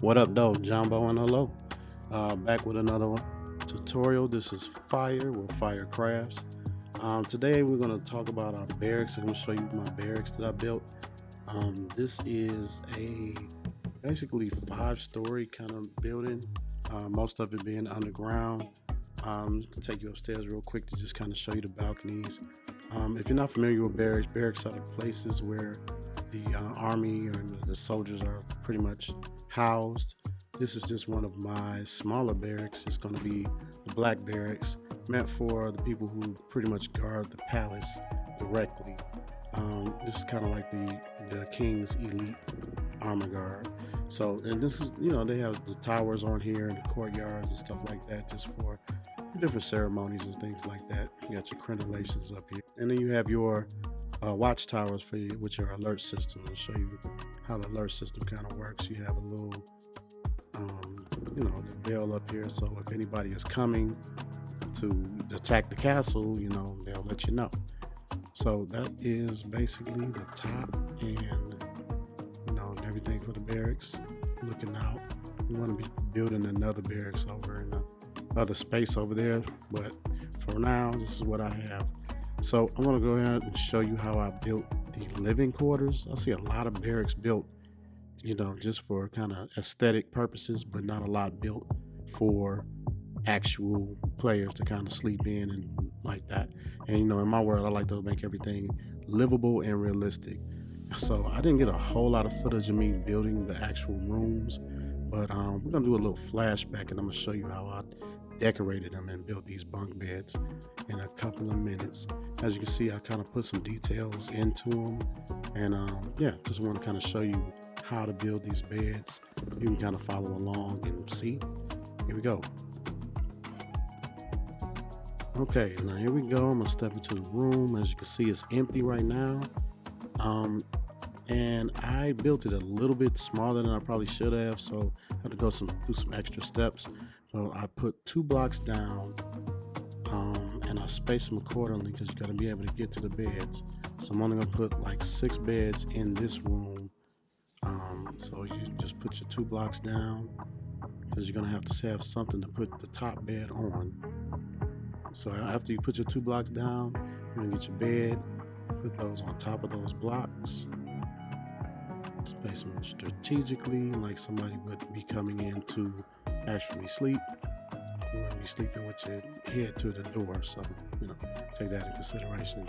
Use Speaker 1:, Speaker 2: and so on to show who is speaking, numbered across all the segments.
Speaker 1: What up, though? Jumbo and hello. Back with another tutorial. This is Fire with Fire Crafts. Today we're going to talk about our barracks. I'm going to show you my barracks that I built. This is a basically 5-story kind of building. Most of it being underground. I'm going to take you upstairs real quick to just kind of show you the balconies. If you're not familiar with barracks, barracks are the places where the army or the soldiers are pretty much housed. This is just one of my smaller barracks. It's going to be the black barracks, meant for the people who pretty much guard the palace directly. This is kind of like the king's elite armor guard. So, and this is, they have the towers on here and the courtyards and stuff like that, just for different ceremonies and things like that. You got your crenellations up here, and then you have your watchtowers for you, which are alert systems. I'll show you how the alert system kind of works. You have a little, the bell up here, so if anybody is coming to attack the castle, they'll let you know. So that is basically the top and everything for the barracks. Looking out, we want to be building another barracks over in the other space over there, but for now, this is what I have. So I'm going to go ahead and show you how I built the living quarters. I see a lot of barracks built, just for kind of aesthetic purposes, but not a lot built for actual players to kind of sleep in and like that. And in my world, I like to make everything livable and realistic. So I didn't get a whole lot of footage of me building the actual rooms, but we're going to do a little flashback, and I'm going to show you how I decorated them and built these bunk beds in a couple of minutes. As you can see, I kind of put some details into them, and just want to kind of show you how to build these beds. You can kind of follow along and see. Here we go. Okay, now here we go. I'm gonna step into the room. As you can see, it's empty right now. And I built it a little bit smaller than I probably should have, so I had to go through some extra steps. So I put 2 blocks down, and I spaced them accordingly because you got to be able to get to the beds. So I'm only gonna put like 6 beds in this room. So you just put your 2 blocks down because you're gonna have to have something to put the top bed on. So after you put your 2 blocks down, you're gonna get your bed, put those on top of those blocks. Space them strategically, like somebody would be coming in to actually sleep. You want to be sleeping with your head to the door, so take that in consideration.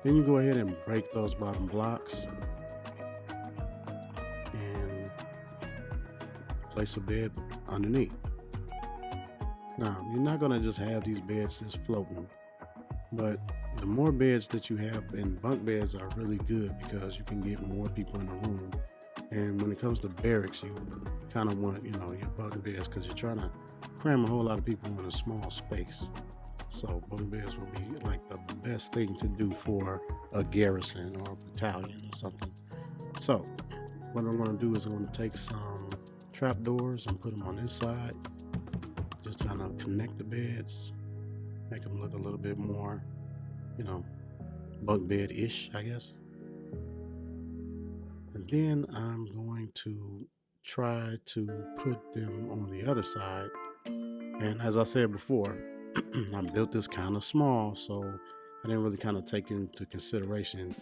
Speaker 1: Then you go ahead and break those bottom blocks and place a bed underneath. Now, you're not going to just have these beds just floating, but the more beds that you have, and bunk beds are really good because you can get more people in the room. And when it comes to barracks, you kind of want, your bunk beds because you're trying to cram a whole lot of people in a small space. So bunk beds will be like the best thing to do for a garrison or a battalion or something. So what I'm going to do is I'm going to take some trapdoors and put them on this side. Just kind of connect the beds, make them look a little bit more, bunk bed-ish, I guess. And then I'm going to try to put them on the other side. And as I said before, I built this kind of small, so I didn't really kind of take into consideration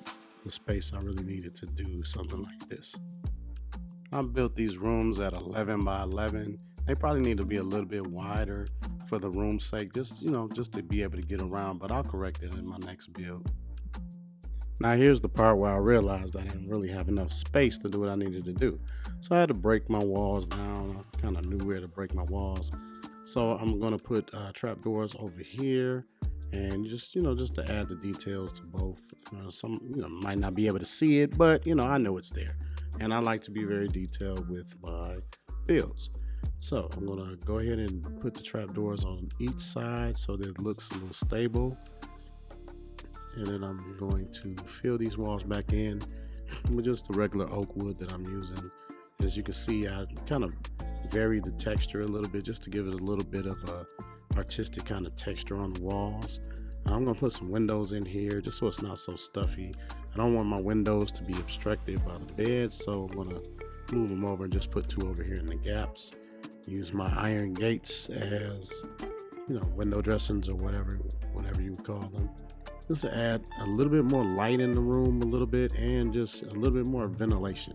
Speaker 1: the space I really needed to do something like this. I built these rooms at 11 by 11. They probably need to be a little bit wider for the room's sake, just to be able to get around, but I'll correct it in my next build. Now here's the part where I realized I didn't really have enough space to do what I needed to do. So I had to break my walls down. I kind of knew where to break my walls. So I'm going to put trapdoors over here, and just to add the details to both. Some might not be able to see it, but I know it's there. And I like to be very detailed with my builds. So I'm going to go ahead and put the trapdoors on each side so that it looks a little stable. And then I'm going to fill these walls back in with just the regular oak wood that I'm using. As you can see, I kind of varied the texture a little bit just to give it a little bit of a artistic kind of texture on the walls. I'm going to put some windows in here just so it's not so stuffy. I don't want my windows to be obstructed by the bed, so I'm going to move them over and just put 2 over here in the gaps. Use my iron gates as, window dressings or whatever you would call them. Just to add a little bit more light in the room a little bit, and just a little bit more ventilation.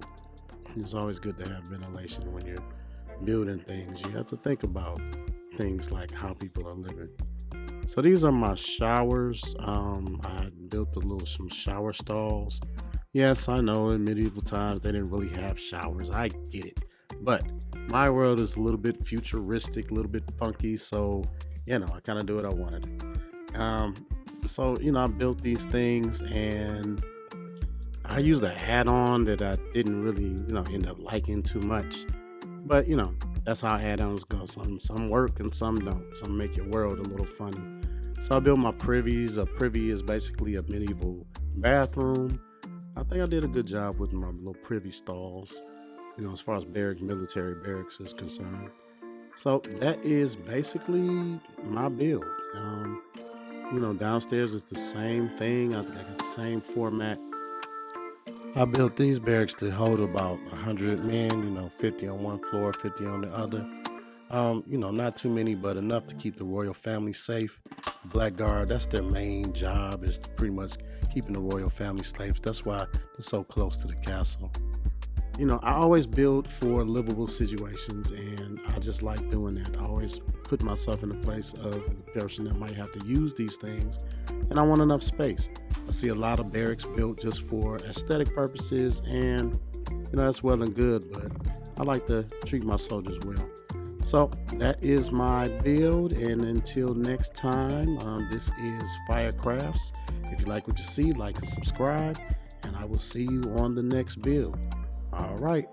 Speaker 1: It's always good to have ventilation when you're building things. You have to think about things like how people are living. So these are my showers. I built some shower stalls. Yes, I know in medieval times they didn't really have showers. I get it. But my world is a little bit futuristic, a little bit funky. So, I kind of do what I want to do. So, I built these things, and I used an add-on that I didn't really, end up liking too much. But, that's how add-ons go. Some work and some don't. Some make your world a little funny. So I built my privies. A privy is basically a medieval bathroom. I think I did a good job with my little privy stalls, as far as military barracks is concerned. So that is basically my build. Downstairs is the same thing. I got the same format. I built these barracks to hold about 100 men, 50 on one floor, 50 on the other. Not too many, but enough to keep the royal family safe. The Black Guard, that's their main job, is to pretty much keeping the royal family safe. That's why they're so close to the castle. I always build for livable situations, and I just like doing that. I always put myself in the place of the person that might have to use these things, and I want enough space. I see a lot of barracks built just for aesthetic purposes, and that's well and good, but I like to treat my soldiers well. So that is my build, and until next time, this is Firecrafts. If you like what you see, like and subscribe, and I will see you on the next build. All right.